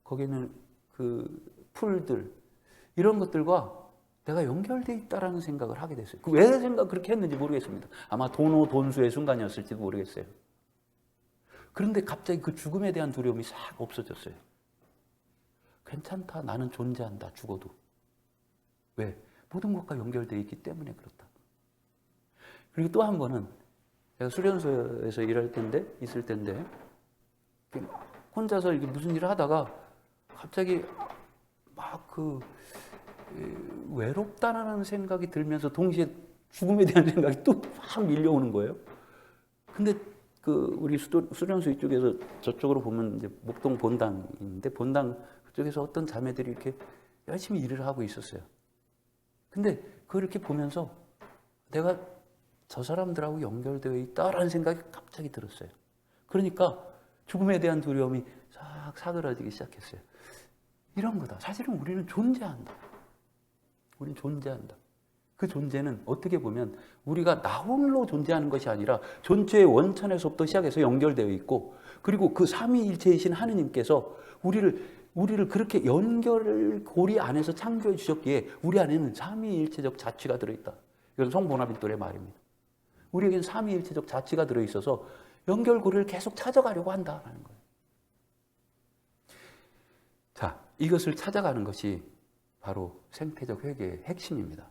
거기는 그 풀들, 이런 것들과 내가 연결되어 있다라는 생각을 하게 됐어요. 왜 그렇게 했는지 모르겠습니다. 아마 돈수의 순간이었을지도 모르겠어요. 그런데 갑자기 그 죽음에 대한 두려움이 싹 없어졌어요. 괜찮다. 나는 존재한다. 죽어도. 왜? 모든 것과 연결되어 있기 때문에 그렇다. 그리고 또 한 번은 제가 수련소에서 있을 때인데 혼자서 이렇게 무슨 일을 하다가 갑자기 막 외롭다라는 생각이 들면서 동시에 죽음에 대한 생각이 또 확 밀려오는 거예요. 근데 우리 수련소 이쪽에서 저쪽으로 보면 이제 목동 본당인데 본당 그쪽에서 어떤 자매들이 이렇게 열심히 일을 하고 있었어요. 근데 그걸 이렇게 보면서 내가 저 사람들하고 연결되어 있다라는 생각이 갑자기 들었어요. 그러니까 죽음에 대한 두려움이 싹 사그라지기 시작했어요. 이런 거다. 사실은 우리는 존재한다. 우리는 존재한다. 그 존재는 어떻게 보면 우리가 나 홀로 존재하는 것이 아니라 존재의 원천에서부터 시작해서 연결되어 있고 그리고 그 삼위일체이신 하느님께서 우리를 그렇게 고리 안에서 창조해 주셨기에 우리 안에는 삼위일체적 자취가 들어있다. 이건 성보나빌돌의 말입니다. 우리에게는 삼위일체적 자취가 들어있어서 연결고리를 계속 찾아가려고 한다는 거예요. 자, 이것을 찾아가는 것이 바로 생태적 회개의 핵심입니다.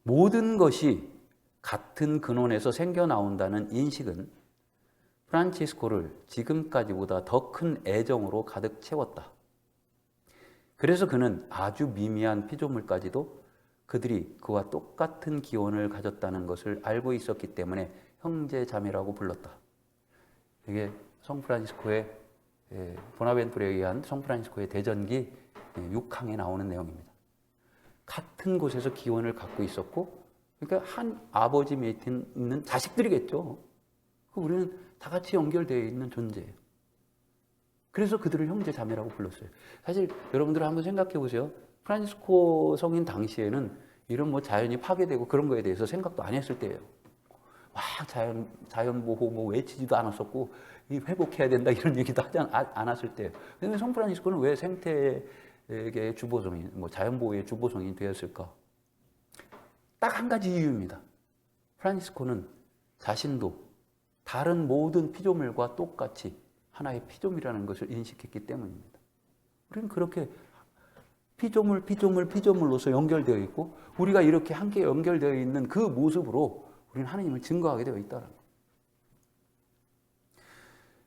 모든 것이 같은 근원에서 생겨나온다는 인식은 프란치스코를 지금까지보다 더 큰 애정으로 가득 채웠다. 그래서 그는 아주 미미한 피조물까지도 그들이 그와 똑같은 기원을 가졌다는 것을 알고 있었기 때문에 형제자매라고 불렀다. 이게 성프란치스코의 보나벤투레에 의한 성프란치스코의 대전기 6항에 나오는 내용입니다. 같은 곳에서 기원을 갖고 있었고 그러니까 한 아버지 밑에 있는 자식들이겠죠. 우리는 다 같이 연결되어 있는 존재예요. 그래서 그들을 형제자매라고 불렀어요. 사실 여러분들 한번 생각해 보세요. 프란치스코 성인 당시에는 이런 자연이 파괴되고 그런 거에 대해서 생각도 안 했을 때예요. 와, 자연보호 외치지도 않았었고 회복해야 된다 이런 얘기도 하지 않았을 때예요. 그런데 성 프란치스코는 왜 생태계 주보성인, 자연보호의 주보성이 되었을까? 딱 한 가지 이유입니다. 프란치스코는 자신도 다른 모든 피조물과 똑같이 하나의 피조물이라는 것을 인식했기 때문입니다. 우리는 그렇게 피조물로서 연결되어 있고 우리가 이렇게 함께 연결되어 있는 그 모습으로 우리는 하나님을 증거하게 되어 있다는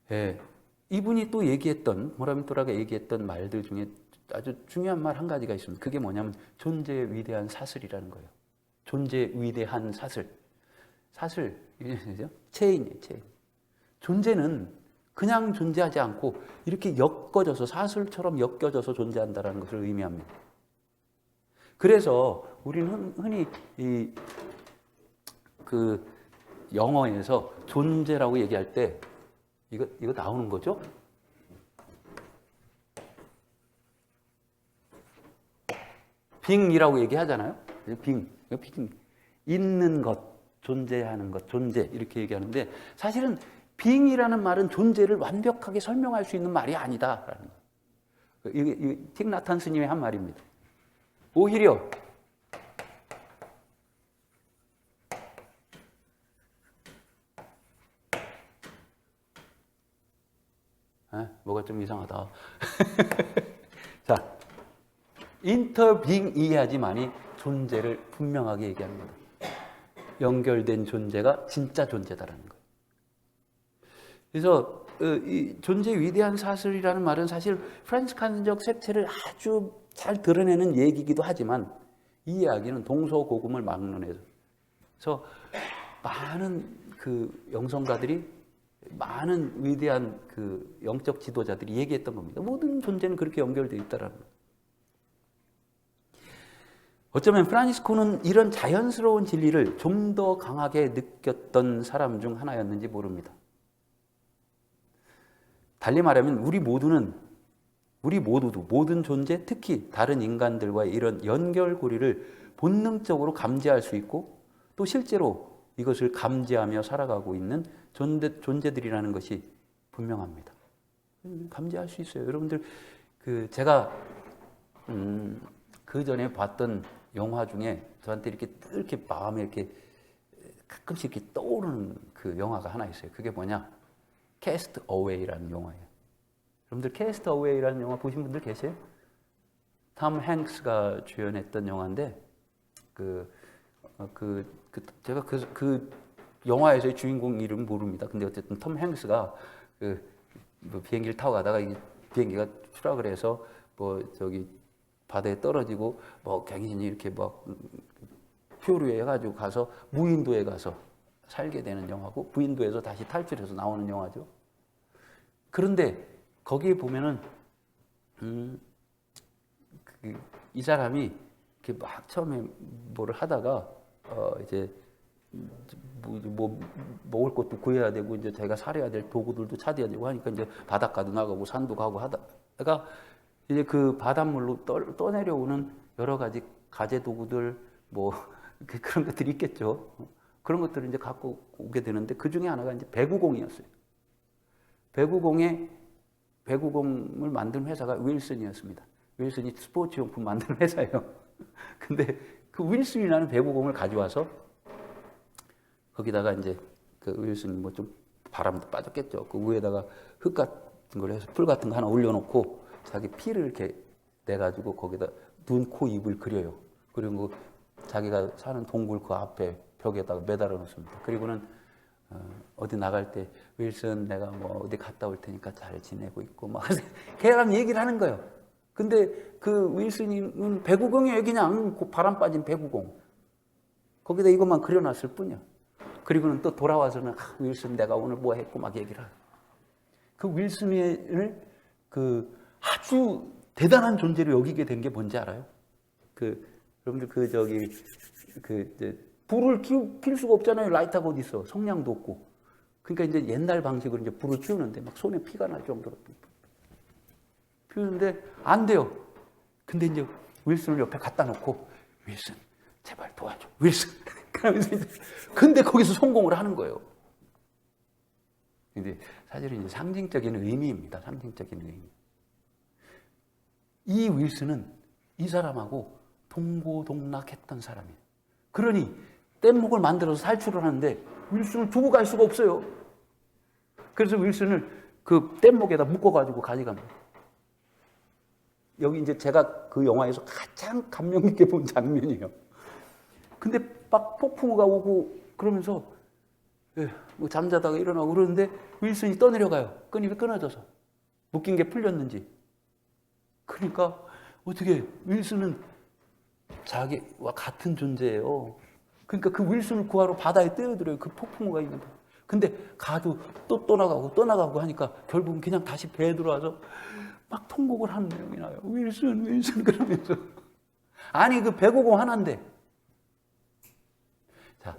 거예요. 이분이 또 모라빈토라가 얘기했던 말들 중에 아주 중요한 말 한 가지가 있습니다. 그게 뭐냐면 존재의 위대한 사슬이라는 거예요. 존재의 위대한 사슬. 체인이에요, 체인. 존재는 그냥 존재하지 않고 이렇게 엮어져서 사슬처럼 엮여져서 존재한다는 것을 의미합니다. 그래서 우리는 흔히 영어에서 존재라고 얘기할 때 이거 나오는 거죠? 빙이라고 얘기하잖아요. 빙. 있는 것. 존재하는 것, 존재 이렇게 얘기하는데 사실은 being이라는 말은 존재를 완벽하게 설명할 수 있는 말이 아니다라는 거예요. 이게 틱 나탄 스님이 한 말입니다. 오히려 뭐가 좀 이상하다. 자, 인터빙이어야지만이 존재를 분명하게 얘기합니다. 연결된 존재가 진짜 존재다라는 거예요. 그래서 이 존재의 위대한 사슬이라는 말은 사실 프란치스칸적 색채를 아주 잘 드러내는 얘기이기도 하지만 이 이야기는 동서고금을 막론해서 많은 그 영성가들이 많은 위대한 그 영적 지도자들이 얘기했던 겁니다. 모든 존재는 그렇게 연결되어 있다라는 거예요. 어쩌면 프란치스코는 이런 자연스러운 진리를 좀 더 강하게 느꼈던 사람 중 하나였는지 모릅니다. 달리 말하면 우리 모두도 모든 존재, 특히 다른 인간들과의 이런 연결고리를 본능적으로 감지할 수 있고 또 실제로 이것을 감지하며 살아가고 있는 존재들이라는 것이 분명합니다. 감지할 수 있어요. 여러분들 제가 그 전에 봤던 영화 중에 저한테 이렇게 마음에 이렇게 가끔씩 이렇게 떠오르는 그 영화가 하나 있어요. 그게 뭐냐? 캐스트 어웨이라는 영화예요. 여러분들 캐스트 어웨이라는 영화 보신 분들 계세요? 톰 행스가 주연했던 영화인데 제가 그 영화에서의 주인공 이름 모릅니다. 근데 어쨌든 톰 행스가 뭐 비행기를 타고 가다가 이 비행기가 추락을 해서 바다에 떨어지고 갱신이 이렇게 표류해가지고 가서 무인도에 가서 살게 되는 영화고 무인도에서 다시 탈출해서 나오는 영화죠. 그런데 거기에 보면은 이 사람이 이렇게 막 처음에 뭐를 하다가 이제 뭐 먹을 것도 구해야 되고 이제 자기가 살아야 될 도구들도 찾아야 되고 하니까 이제 바닷가도 나가고 산도 가고 하다가 이제 그 바닷물로 떠내려오는 여러 가지 가재 도구들 뭐 그런 것들이 있겠죠. 그런 것들을 이제 갖고 오게 되는데 그 중에 하나가 이제 배구공이었어요. 배구공을 만든 회사가 윌슨이었습니다. 윌슨이 스포츠용품 만드는 회사예요. 근데 그 윌슨이라는 배구공을 가져와서 거기다가 이제 그 윌슨이 뭐 좀 바람도 빠졌겠죠. 그 위에다가 흙 같은 걸 해서 풀 같은 거 하나 올려놓고 자기 피를 이렇게 내가지고 거기다 눈, 코, 입을 그려요. 그리고 자기가 사는 동굴 그 앞에 벽에다가 매달아 놓습니다. 그리고는 어디 나갈 때 윌슨 내가 뭐 어디 갔다 올 테니까 잘 지내고 있고 막 걔랑 얘기를 하는 거예요. 근데 그 윌슨은 배구공이에요. 그냥 바람 빠진 배구공. 거기다 이것만 그려놨을 뿐이야. 그리고는 또 돌아와서는 윌슨 내가 오늘 뭐 했고 막 얘기를 하고. 그 윌슨을 아주 대단한 존재로 여기게 된 게 뭔지 알아요? 여러분들 불을 필 수가 없잖아요. 라이터가 어디 있어? 성냥도 없고. 그러니까 이제 옛날 방식으로 이제 불을 피우는데 막 손에 피가 날 정도로 피우는데 안 돼요. 근데 이제 윌슨을 옆에 갖다 놓고 윌슨 제발 도와줘. 윌슨. 그러면서 근데 거기서 성공을 하는 거예요. 근데 사실은 이제 상징적인 의미입니다. 상징적인 의미. 이 윌슨은 이 사람하고 동고동락했던 사람이에요. 그러니 뗏목을 만들어서 살출을 하는데 윌슨을 두고 갈 수가 없어요. 그래서 윌슨을 그 뗏목에다 묶어가지고 가져갑니다. 여기 이제 제가 그 영화에서 가장 감명 깊게 본 장면이에요. 근데 막 폭풍우가 오고 그러면서 뭐 잠자다가 일어나고 그러는데 윌슨이 떠내려가요. 끈이 끊어져서. 묶인 게 풀렸는지. 그러니까 어떻게 윌슨은 자기와 같은 존재예요. 그러니까 그 윌슨을 구하러 바다에 뛰어들어요. 그 폭풍우가 있는 바다. 근데 가도 또 떠나가고 하니까 결국은 그냥 다시 배에 들어와서 막 통곡을 하는 내용이 나요. 윌슨 그러면서. 아니 그 배구공 하나인데. 자,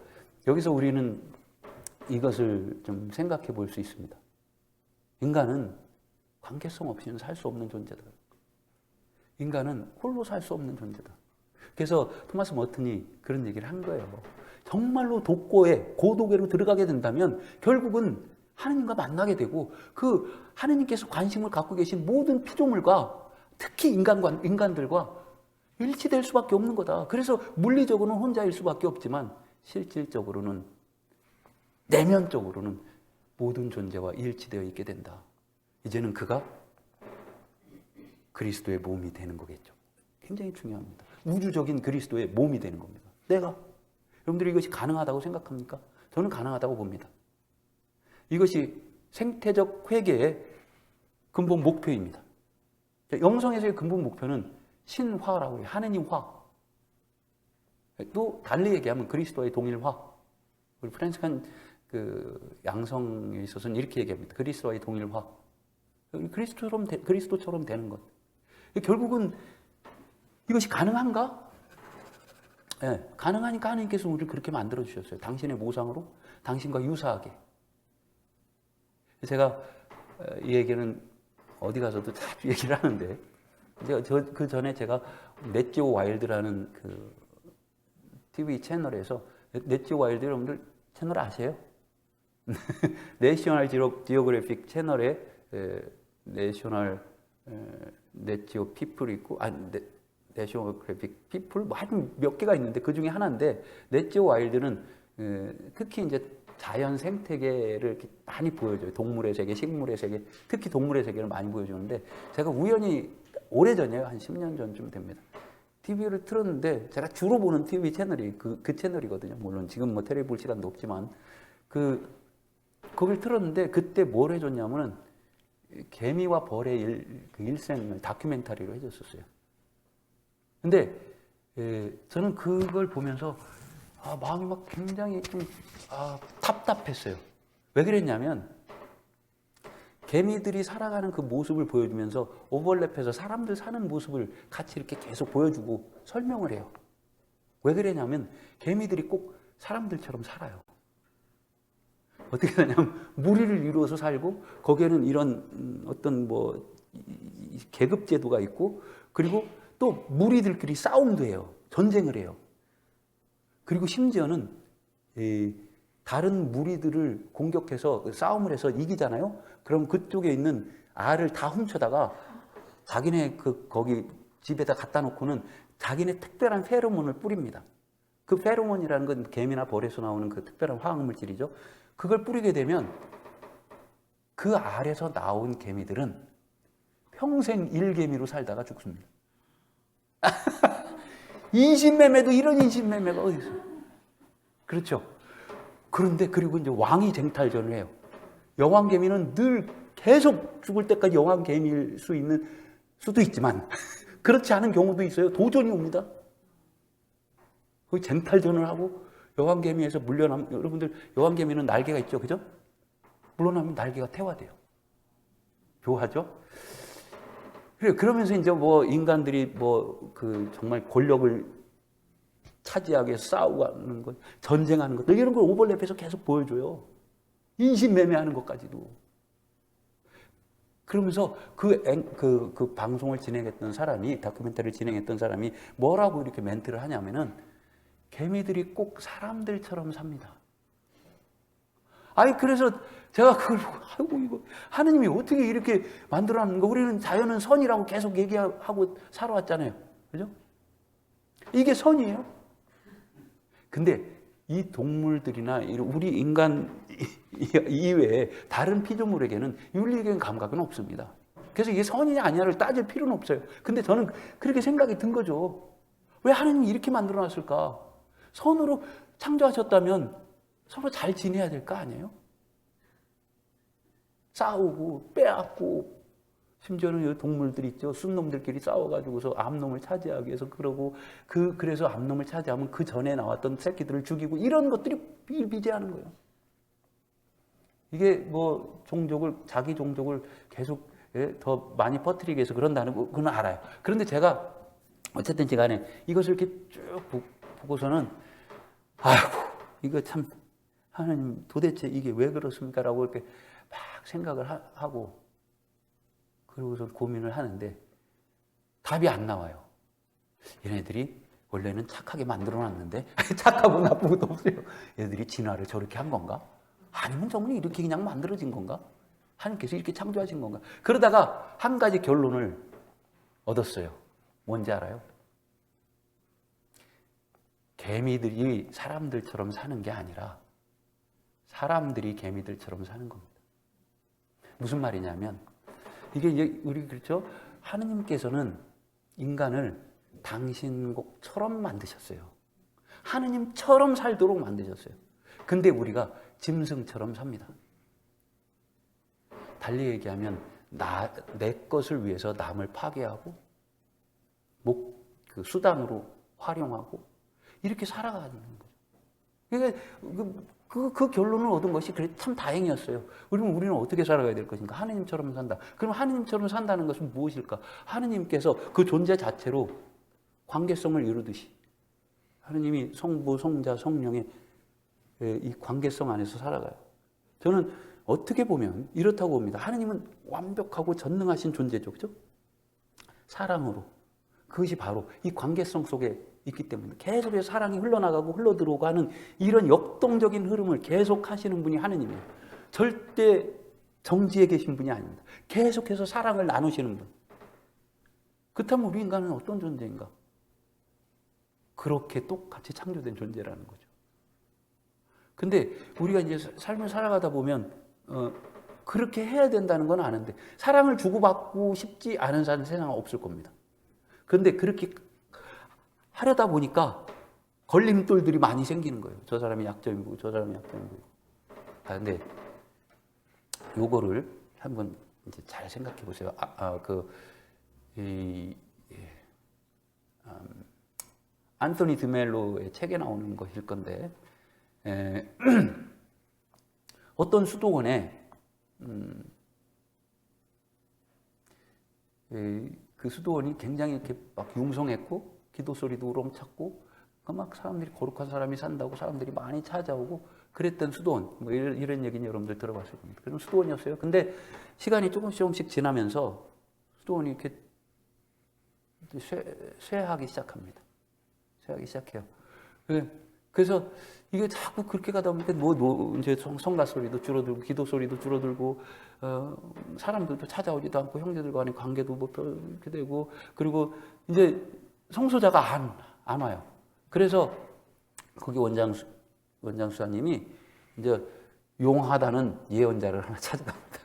여기서 우리는 이것을 좀 생각해 볼 수 있습니다. 인간은 관계성 없이는 살 수 없는 존재다. 인간은 홀로 살 수 없는 존재다. 그래서 토마스 머튼이 그런 얘기를 한 거예요. 정말로 독고에 고독에로 들어가게 된다면 결국은 하느님과 만나게 되고 그 하느님께서 관심을 갖고 계신 모든 피조물과 특히 인간들과 일치될 수밖에 없는 거다. 그래서 물리적으로는 혼자일 수밖에 없지만 실질적으로는 내면적으로는 모든 존재와 일치되어 있게 된다. 이제는 그가 그리스도의 몸이 되는 거겠죠. 굉장히 중요합니다. 우주적인 그리스도의 몸이 되는 겁니다. 여러분들이 이것이 가능하다고 생각합니까? 저는 가능하다고 봅니다. 이것이 생태적 회개의 근본 목표입니다. 영성에서의 근본 목표는 신화라고 해요. 하느님화. 또 달리 얘기하면 그리스도의 동일화. 우리 프란치스칸 그 양성에 있어서는 이렇게 얘기합니다. 그리스도의 동일화. 그리스도처럼 되는 것. 결국은 이것이 가능한가? 네, 가능하니까 하나님께서 우리를 그렇게 만들어 주셨어요. 당신의 모상으로 당신과 유사하게. 제가 이 얘기는 어디 가서도 자주 얘기를 하는데 그 전에 제가 넷지오 와일드라는 그 TV 채널에서 넷지오 와일드 여러분들 채널 아세요? 내셔널 지오그래픽 채널에 내셔널 넷지오 피플이 있고 내셔널 지오그래픽 피플 뭐 한 몇 개가 있는데 그 중에 하나인데 넷지오 와일드는 특히 이제 자연 생태계를 이렇게 많이 보여줘요. 동물의 세계, 식물의 세계, 특히 동물의 세계를 많이 보여주는데 제가 우연히 오래전이에요. 한 10년 전쯤 됩니다. TV를 틀었는데 제가 주로 보는 TV 채널이 그 채널이거든요. 물론 지금 뭐 텔레비 볼 시간도 없지만 거길 틀었는데 그때 뭘 해줬냐면은 개미와 벌의 일생을 다큐멘터리로 해줬었어요. 근데 저는 그걸 보면서 마음이 막 굉장히 좀 답답했어요. 왜 그랬냐면 개미들이 살아가는 그 모습을 보여주면서 오버랩해서 사람들 사는 모습을 같이 이렇게 계속 보여주고 설명을 해요. 왜 그러냐면 개미들이 꼭 사람들처럼 살아요. 어떻게 하냐면 무리를 이루어서 살고 거기에는 이런 어떤 뭐 계급 제도가 있고 그리고 또 무리들끼리 싸움도 해요. 전쟁을 해요. 그리고 심지어는 다른 무리들을 공격해서 싸움을 해서 이기잖아요. 그럼 그쪽에 있는 알을 다 훔쳐다가 자기네 거기 집에다 갖다 놓고는 자기네 특별한 페로몬을 뿌립니다. 그 페로몬이라는 건 개미나 벌에서 나오는 그 특별한 화학 물질이죠. 그걸 뿌리게 되면 그 알에서 나온 개미들은 평생 일개미로 살다가 죽습니다. 인신매매도 이런 인신매매가 어디 있어요? 그렇죠. 그런데 그리고 이제 왕이 쟁탈전을 해요. 여왕개미는 늘 계속 죽을 때까지 여왕개미일 수도 있지만 그렇지 않은 경우도 있어요. 도전이 옵니다. 거기 쟁탈전을 하고 여왕개미에서 물러나면 여러분들 여왕개미는 날개가 있죠, 그죠? 물러나면 날개가 태화돼요. 묘하죠? 그러면서 이제 뭐 인간들이 뭐 그 정말 권력을 차지하게 싸우고 하는 것, 전쟁하는 것, 이런 걸 오버랩해서 계속 보여줘요. 인신매매하는 것까지도. 그러면서 그 방송을 진행했던 사람이, 다큐멘터리를 진행했던 사람이 뭐라고 이렇게 멘트를 하냐면은 개미들이 꼭 사람들처럼 삽니다. 그래서 제가 그걸 보고, 이거 하느님이 어떻게 이렇게 만들어놨는가? 우리는 자연은 선이라고 계속 얘기하고 살아왔잖아요. 그죠? 이게 선이에요. 근데 이 동물들이나 우리 인간 이외에 다른 피조물에게는 윤리적인 감각은 없습니다. 그래서 이게 선이냐 아니냐를 따질 필요는 없어요. 근데 저는 그렇게 생각이 든 거죠. 왜 하느님이 이렇게 만들어놨을까? 선으로 창조하셨다면 서로 잘 지내야 될 거 아니에요? 싸우고 빼앗고 심지어는 동물들 있죠. 순놈들끼리 싸워가지고서 암놈을 차지하기 위해서 그러고 그래서 암놈을 차지하면 그 전에 나왔던 새끼들을 죽이고 이런 것들이 비일비재하는 거예요. 이게 뭐 자기 종족을 계속 더 많이 퍼뜨리기 위해서 그런다는 건 알아요. 그런데 제가 어쨌든 간에 이것을 이렇게 쭉 보고서는 이거 참 하나님 도대체 이게 왜 그렇습니까? 라고 이렇게 막 생각을 하고 그러고서 고민을 하는데 답이 안 나와요. 얘네들이 원래는 착하게 만들어놨는데 착하고 나쁘고도 없어요. 애들이 진화를 저렇게 한 건가? 아니면 정말 이렇게 그냥 만들어진 건가? 하나님께서 이렇게 창조하신 건가? 그러다가 한 가지 결론을 얻었어요. 뭔지 알아요? 개미들이 사람들처럼 사는 게 아니라 사람들이 개미들처럼 사는 겁니다. 무슨 말이냐면 이게 이제 우리 그렇죠? 하느님께서는 인간을 당신처럼 만드셨어요. 하느님처럼 살도록 만드셨어요. 근데 우리가 짐승처럼 삽니다. 달리 얘기하면 내 것을 위해서 남을 파괴하고 그 수단으로 활용하고 이렇게 살아가는 거죠. 그러니까 그 결론을 얻은 것이 그래 참 다행이었어요. 우리는 어떻게 살아가야 될 것인가? 하느님처럼 산다. 그럼 하느님처럼 산다는 것은 무엇일까? 하느님께서 그 존재 자체로 관계성을 이루듯이 하느님이 성부, 성자, 성령의 이 관계성 안에서 살아가요. 저는 어떻게 보면 이렇다고 봅니다. 하느님은 완벽하고 전능하신 존재죠. 그죠? 사랑으로. 그것이 바로 이 관계성 속에 있기 때문에 계속해서 사랑이 흘러나가고 흘러들어오고 하는 이런 역동적인 흐름을 계속 하시는 분이 하느님이에요. 절대 정지에 계신 분이 아닙니다. 계속해서 사랑을 나누시는 분. 그렇다면 우리 인간은 어떤 존재인가? 그렇게 똑같이 창조된 존재라는 거죠. 근데 우리가 이제 삶을 살아가다 보면 그렇게 해야 된다는 건 아는데 사랑을 주고받고 싶지 않은 세상은 없을 겁니다. 그런데 그렇게 하려다 보니까 걸림돌들이 많이 생기는 거예요. 저 사람이 약점이고 저 사람이 약점이고. 근데 요거를 한번 이제 잘 생각해 보세요. 안토니 드멜로의 책에 나오는 것일 건데 어떤 수도원에 그 수도원이 굉장히 이렇게 막 융성했고 기도 소리도 우렁찼고 막 사람들이 거룩한 사람이 산다고 사람들이 많이 찾아오고 그랬던 수도원 뭐 이런 얘기는 여러분들 들어봤을 겁니다. 그런 수도원이었어요. 근데 시간이 조금씩 지나면서 수도원이 이렇게 쇠하기 시작합니다. 쇠하기 시작해요. 그래서 이게 자꾸 그렇게 가다 보니까 이제 성가 소리도 줄어들고 기도 소리도 줄어들고 사람들도 찾아오지도 않고 형제들 간의 관계도 뭐 이렇게 되고 그리고 이제 성소자가 안 와요. 그래서 거기 원장수사님이 이제 용하다는 예언자를 하나 찾아갑니다.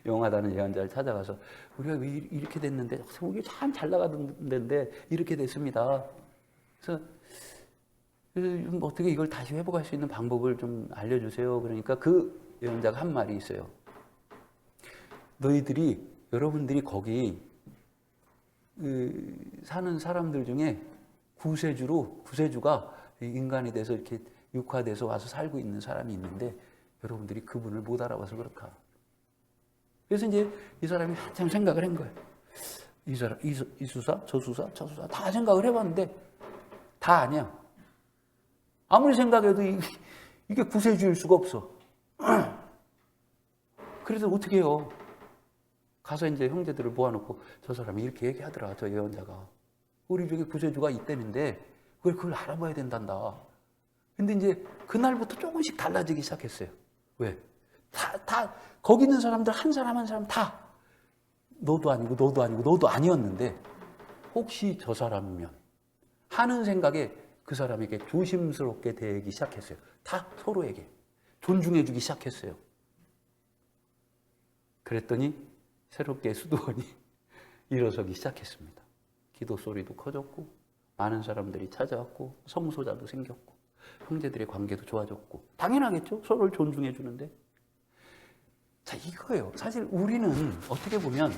용하다는 예언자를 찾아가서 우리가 왜 이렇게 됐는데 우리 참 잘 나가던 데인데 이렇게 됐습니다. 그래서 어떻게 이걸 다시 회복할 수 있는 방법을 좀 알려주세요. 그러니까 그 예언자가 한 말이 있어요. 여러분들이 거기 사는 사람들 중에 구세주가 인간이 돼서 이렇게 육화돼서 와서 살고 있는 사람이 있는데 여러분들이 그분을 못 알아봐서 그렇다. 그래서 이제 이 사람이 한참 생각을 한 거예요. 이 수사, 저 수사, 저 수사 다 생각을 해봤는데 다 아니야. 아무리 생각해도 이게 구세주일 수가 없어. 그래서 어떻게 해요? 가서 이제 형제들을 모아놓고 저 사람이 이렇게 얘기하더라. 저 예언자가. 우리 중에 구세주가 있다는데 그걸 알아봐야 된단다. 근데 이제 그날부터 조금씩 달라지기 시작했어요. 왜? 거기 있는 사람들 한 사람 한 사람 다 너도 아니고 너도 아니고 너도 아니었는데 혹시 저 사람이면 하는 생각에 그 사람에게 조심스럽게 대하기 시작했어요. 다 서로에게 존중해주기 시작했어요. 그랬더니 새롭게 수도원이 일어서기 시작했습니다. 기도 소리도 커졌고 많은 사람들이 찾아왔고 성소자도 생겼고 형제들의 관계도 좋아졌고 당연하겠죠. 서로를 존중해 주는데 자 이거예요. 사실 우리는 어떻게 보면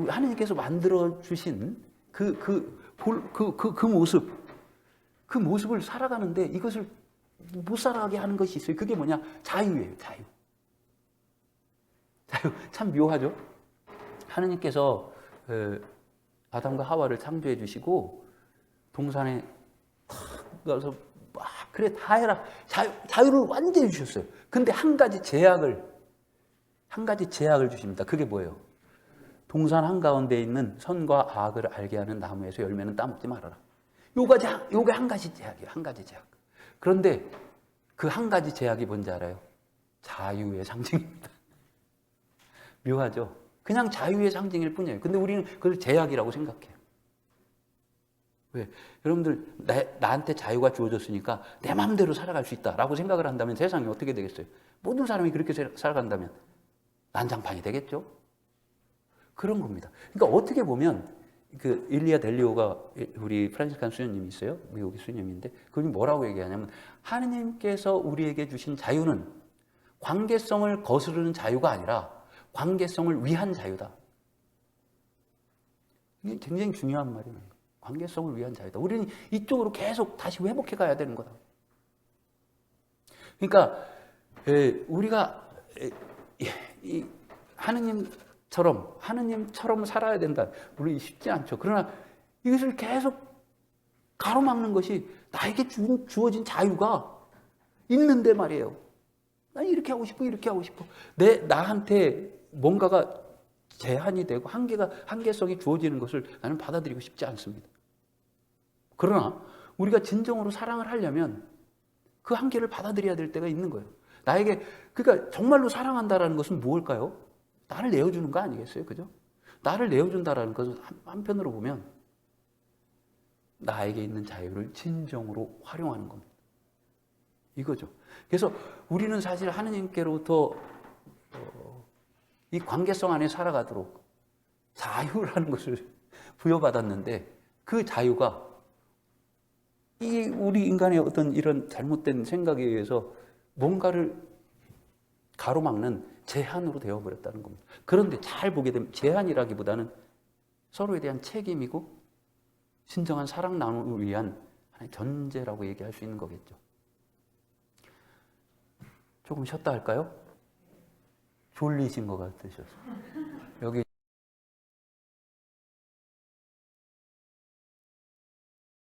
하느님께서 만들어 주신 그 모습을 살아가는데 이것을 못 살아가게 하는 것이 있어요. 그게 뭐냐? 자유예요. 자유. 참 묘하죠? 하느님께서 아담과 하와를 창조해 주시고 동산에 탁 가서 막 그래 다 해라. 자유를 완전히 주셨어요. 근데 한 가지 제약을 주십니다. 그게 뭐예요? 동산 한가운데 있는 선과 악을 알게 하는 나무에서 열매는 따먹지 말아라. 요게 한 가지 제약이에요. 한 가지 제약. 그런데 그 한 가지 제약이 뭔지 알아요? 자유의 상징입니다. 묘하죠? 그냥 자유의 상징일 뿐이에요. 근데 우리는 그걸 제약이라고 생각해요. 왜? 여러분들 나한테 자유가 주어졌으니까 내 마음대로 살아갈 수 있다라고 생각을 한다면 세상이 어떻게 되겠어요? 모든 사람이 그렇게 살아간다면 난장판이 되겠죠? 그런 겁니다. 그러니까 어떻게 보면 그 일리아 델리오가 우리 프란시스칸 수녀님이 있어요. 미국의 수녀님인데 그분이 뭐라고 얘기하냐면 하느님께서 우리에게 주신 자유는 관계성을 거스르는 자유가 아니라 관계성을 위한 자유다. 이게 굉장히 중요한 말이에요. 관계성을 위한 자유다. 우리는 이쪽으로 계속 다시 회복해 가야 되는 거다. 그러니까 우리가 하느님처럼 살아야 된다. 물론 쉽지 않죠. 그러나 이것을 계속 가로막는 것이 나에게 주어진 자유가 있는데 말이에요. 난 이렇게 하고 싶어, 이렇게 하고 싶어. 나한테 뭔가가 제한이 되고 한계성이 주어지는 것을 나는 받아들이고 싶지 않습니다. 그러나 우리가 진정으로 사랑을 하려면 그 한계를 받아들여야 될 때가 있는 거예요. 그러니까 정말로 사랑한다라는 것은 무엇일까요? 나를 내어주는 거 아니겠어요? 그죠? 나를 내어준다라는 것은 한편으로 보면 나에게 있는 자유를 진정으로 활용하는 겁니다. 이거죠. 그래서 우리는 사실 하느님께로부터 이 관계성 안에 살아가도록 자유라는 것을 부여받았는데 그 자유가 우리 인간의 어떤 이런 잘못된 생각에 의해서 뭔가를 가로막는 제한으로 되어버렸다는 겁니다. 그런데 잘 보게 되면 제한이라기보다는 서로에 대한 책임이고 진정한 사랑 나눔을 위한 하나의 전제라고 얘기할 수 있는 거겠죠. 조금 쉬었다 할까요? 졸리신 것 같으셔서. 여기